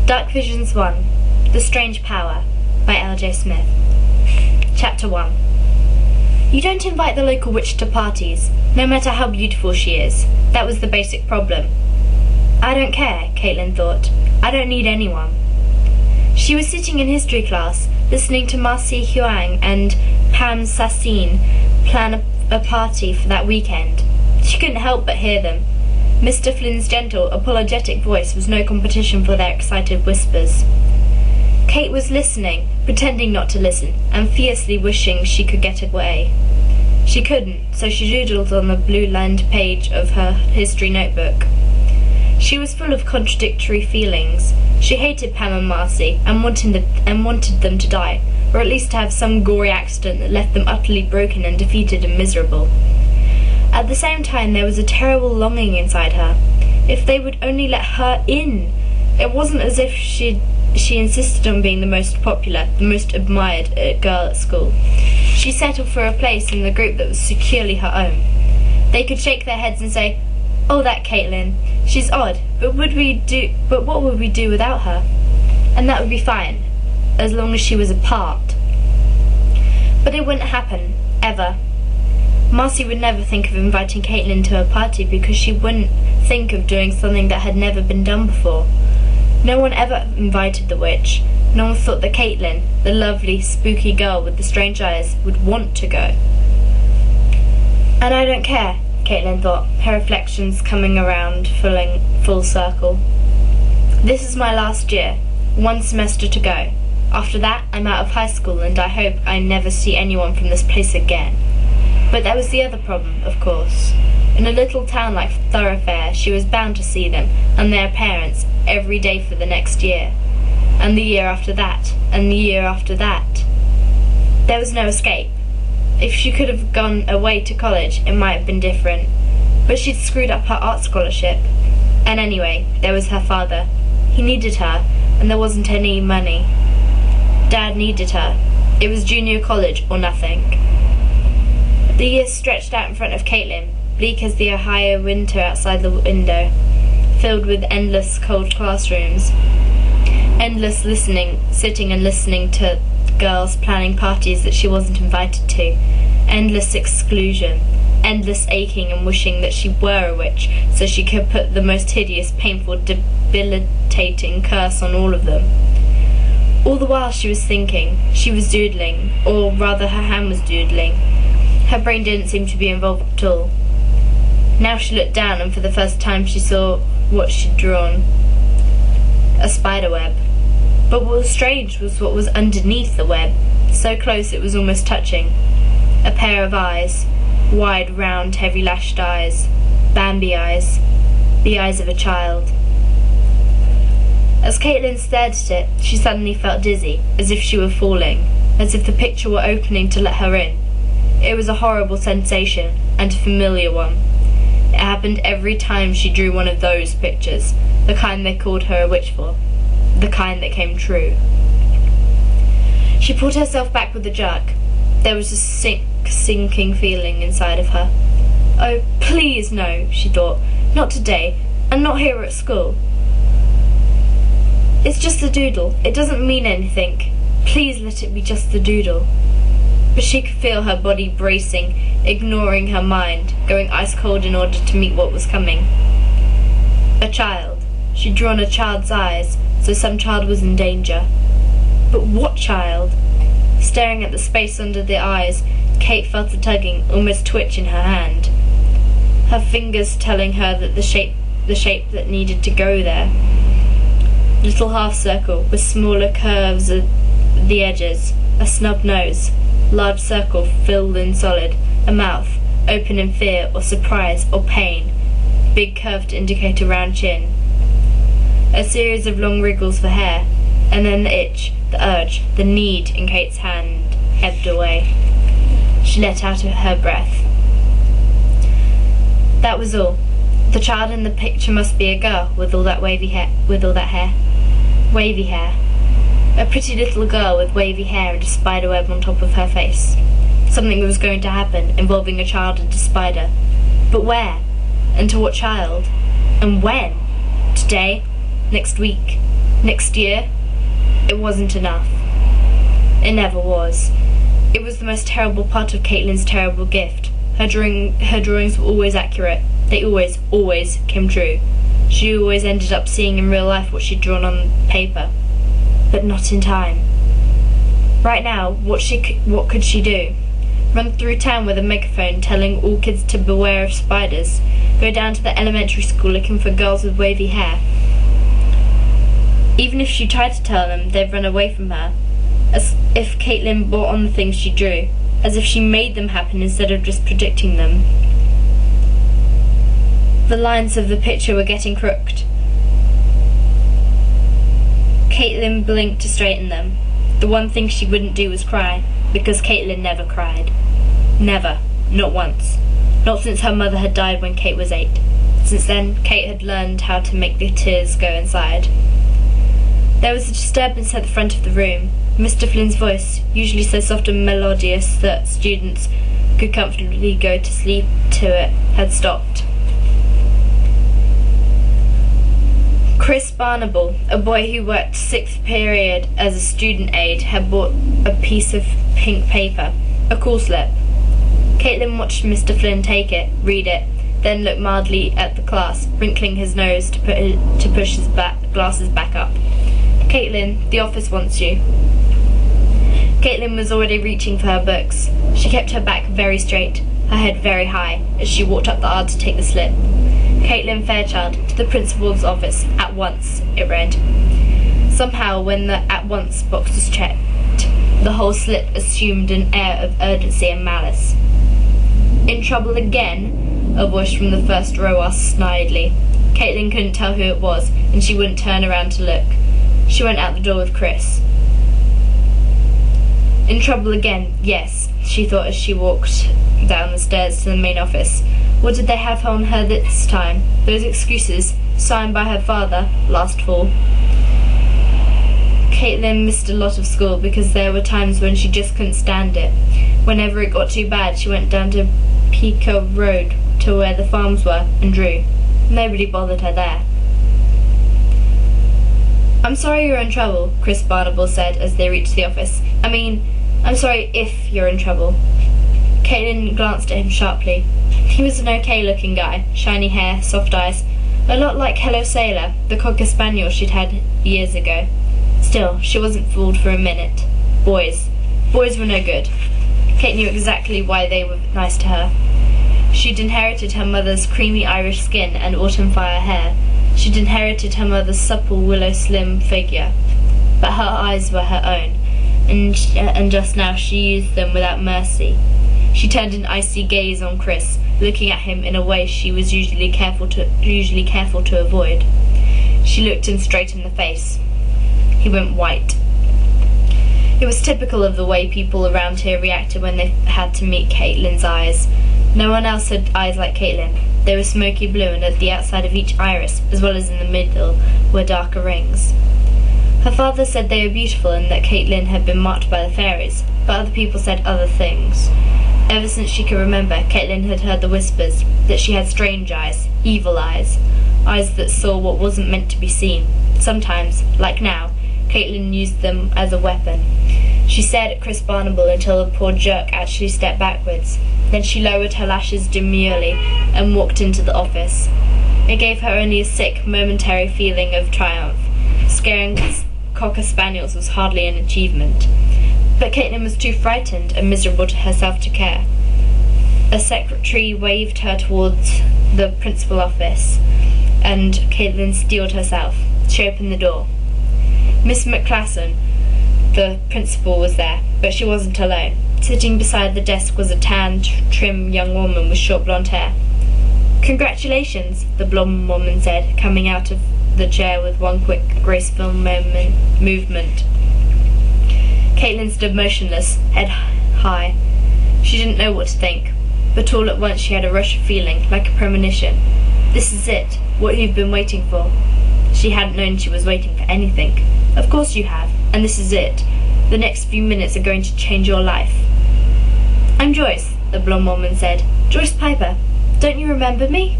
Dark Visions 1 The Strange Power by L.J. Smith. Chapter 1. You don't invite the local witch to parties, no matter how beautiful she is. That was the basic problem. I don't care, Caitlin thought. I don't need anyone. She was sitting in history class, listening to Marcy Huang and Pam Sassine plan a party for that weekend. She couldn't help but hear them. Mr. Flynn's gentle, apologetic voice was no competition for their excited whispers. Kate was listening, pretending not to listen, and fiercely wishing she could get away. She couldn't, so she doodled on the blue-lined page of her history notebook. She was full of contradictory feelings. She hated Pam and Marcy and wanted them to die, or at least to have some gory accident that left them utterly broken and defeated and miserable. At the same time, there was a terrible longing inside her. If they would only let her in! It wasn't as if she insisted on being the most popular, the most admired girl at school. She settled for a place in the group that was securely her own. They could shake their heads and say, "Oh, that Caitlin. She's odd, but what would we do without her?" And that would be fine, as long as she was a part. But it wouldn't happen, ever. Marcy would never think of inviting Caitlin to her party because she wouldn't think of doing something that had never been done before. No one ever invited the witch. No one thought that Caitlin, the lovely, spooky girl with the strange eyes, would want to go. And I don't care, Caitlin thought, her reflections coming around full circle. This is my last year, one semester to go. After that, I'm out of high school and I hope I never see anyone from this place again. But there was the other problem, of course. In a little town like Thoroughfare, she was bound to see them, and their parents, every day for the next year. And the year after that, and the year after that. There was no escape. If she could have gone away to college, it might have been different. But she'd screwed up her art scholarship. And anyway, there was her father. He needed her, and there wasn't any money. Dad needed her. It was junior college or nothing. The years stretched out in front of Caitlin, bleak as the Ohio winter outside the window, filled with endless cold classrooms, endless sitting and listening to girls planning parties that she wasn't invited to, endless exclusion, endless aching and wishing that she were a witch so she could put the most hideous, painful, debilitating curse on all of them. All the while she was thinking, she was doodling, or rather her hand was doodling. Her brain didn't seem to be involved at all. Now she looked down and for the first time she saw what she'd drawn. A spider web. But what was strange was what was underneath the web, so close it was almost touching. A pair of eyes. Wide, round, heavy-lashed eyes. Bambi eyes. The eyes of a child. As Caitlin stared at it, she suddenly felt dizzy, as if she were falling, as if the picture were opening to let her in. It was a horrible sensation, and a familiar one. It happened every time she drew one of those pictures, the kind they called her a witch for, the kind that came true. She pulled herself back with a jerk. There was a sinking feeling inside of her. Oh, please no, she thought. Not today, and not here at school. It's just a doodle. It doesn't mean anything. Please let it be just the doodle. But she could feel her body bracing, ignoring her mind, going ice cold in order to meet what was coming. A child. She'd drawn a child's eyes, so some child was in danger. But what child? Staring at the space under the eyes, Kate felt a tugging, almost twitch in her hand. Her fingers telling her that the shape that needed to go there. Little half circle with smaller curves at the edges, a snub nose. Large circle filled in solid, a mouth, open in fear or surprise or pain, big curve to indicate a round chin. A series of long wriggles for hair, and then the itch, the urge, the need in Kate's hand ebbed away. She let out her breath. That was all. The child in the picture must be a girl with all that hair. Wavy hair. A pretty little girl with wavy hair and a spider web on top of her face. Something was going to happen involving a child and a spider. But where? And to what child? And when? Today? Next week? Next year, it wasn't enough. It never was. It was the most terrible part of Caitlin's terrible gift. Her drawings were always accurate. They always came true. She always ended up seeing in real life what she'd drawn on paper. But not in time. Right now, what could she do? Run through town with a megaphone telling all kids to beware of spiders? Go down to the elementary school looking for girls with wavy hair? Even if she tried to tell them, they'd run away from her. As if Caitlin bought on the things she drew. As if she made them happen instead of just predicting them. The lines of the picture were getting crooked. Caitlin blinked to straighten them. The one thing she wouldn't do was cry, because Caitlin never cried. Never. Not once. Not since her mother had died when Kate was 8. Since then, Kate had learned how to make the tears go inside. There was a disturbance at the front of the room. Mr. Flynn's voice, usually so soft and melodious that students could comfortably go to sleep to it, had stopped. Chris Barnable, a boy who worked 6th period as a student aide, had bought a piece of pink paper, a call slip. Caitlin watched Mr. Flynn take it, read it, then look mildly at the class, wrinkling his nose to push his glasses back up. "Caitlin, the office wants you." Caitlin was already reaching for her books. She kept her back very straight, her head very high, as she walked up the aisle to take the slip. "Caitlin Fairchild, to the principal's office, at once," it read. Somehow, when the "at once" box was checked, the whole slip assumed an air of urgency and malice. "In trouble again?" a voice from the first row asked snidely. Caitlin couldn't tell who it was, and she wouldn't turn around to look. She went out the door with Chris. "In trouble again, yes," she thought as she walked down the stairs to the main office. What did they have on her this time? Those excuses, signed by her father, last fall. Caitlin missed a lot of school because there were times when she just couldn't stand it. Whenever it got too bad, she went down to Pico Road to where the farms were and drew. Nobody bothered her there. "I'm sorry you're in trouble," Chris Barnable said as they reached the office. I'm sorry if you're in trouble." Caitlin glanced at him sharply. He was an okay-looking guy, shiny hair, soft eyes, a lot like Hello Sailor, the cocker spaniel she'd had years ago. Still, she wasn't fooled for a minute. Boys were no good. Kate knew exactly why they were nice to her. She'd inherited her mother's creamy Irish skin and autumn fire hair. She'd inherited her mother's supple willow slim figure. But her eyes were her own, and just now she used them without mercy. She turned an icy gaze on Chris, looking at him in a way she was usually careful to avoid. She looked him straight in the face. He went white. It was typical of the way people around here reacted when they had to meet Caitlin's eyes. No one else had eyes like Caitlin. They were smoky blue, and at the outside of each iris, as well as in the middle, were darker rings. Her father said they were beautiful and that Caitlin had been marked by the fairies, but other people said other things. Ever since she could remember, Caitlin had heard the whispers that she had strange eyes, evil eyes that saw what wasn't meant to be seen. Sometimes, like now, Caitlin used them as a weapon. She stared at Chris Barnable until the poor jerk actually stepped backwards. Then she lowered her lashes demurely and walked into the office. It gave her only a sick, momentary feeling of triumph. Scaring cocker spaniels was hardly an achievement. But Caitlin was too frightened and miserable to herself to care. A secretary waved her towards the principal office, and Caitlin steeled herself. She opened the door. Miss McClasson, the principal, was there, but she wasn't alone. Sitting beside the desk was a tan, trim young woman with short blonde hair. "Congratulations," the blonde woman said, coming out of the chair with one quick, graceful movement. Caitlin stood motionless, head high. She didn't know what to think, but all at once she had a rush of feeling, like a premonition. This is it, what you've been waiting for. She hadn't known she was waiting for anything. Of course you have, and this is it. The next few minutes are going to change your life. "I'm Joyce," the blonde woman said. "Joyce Piper. Don't you remember me?"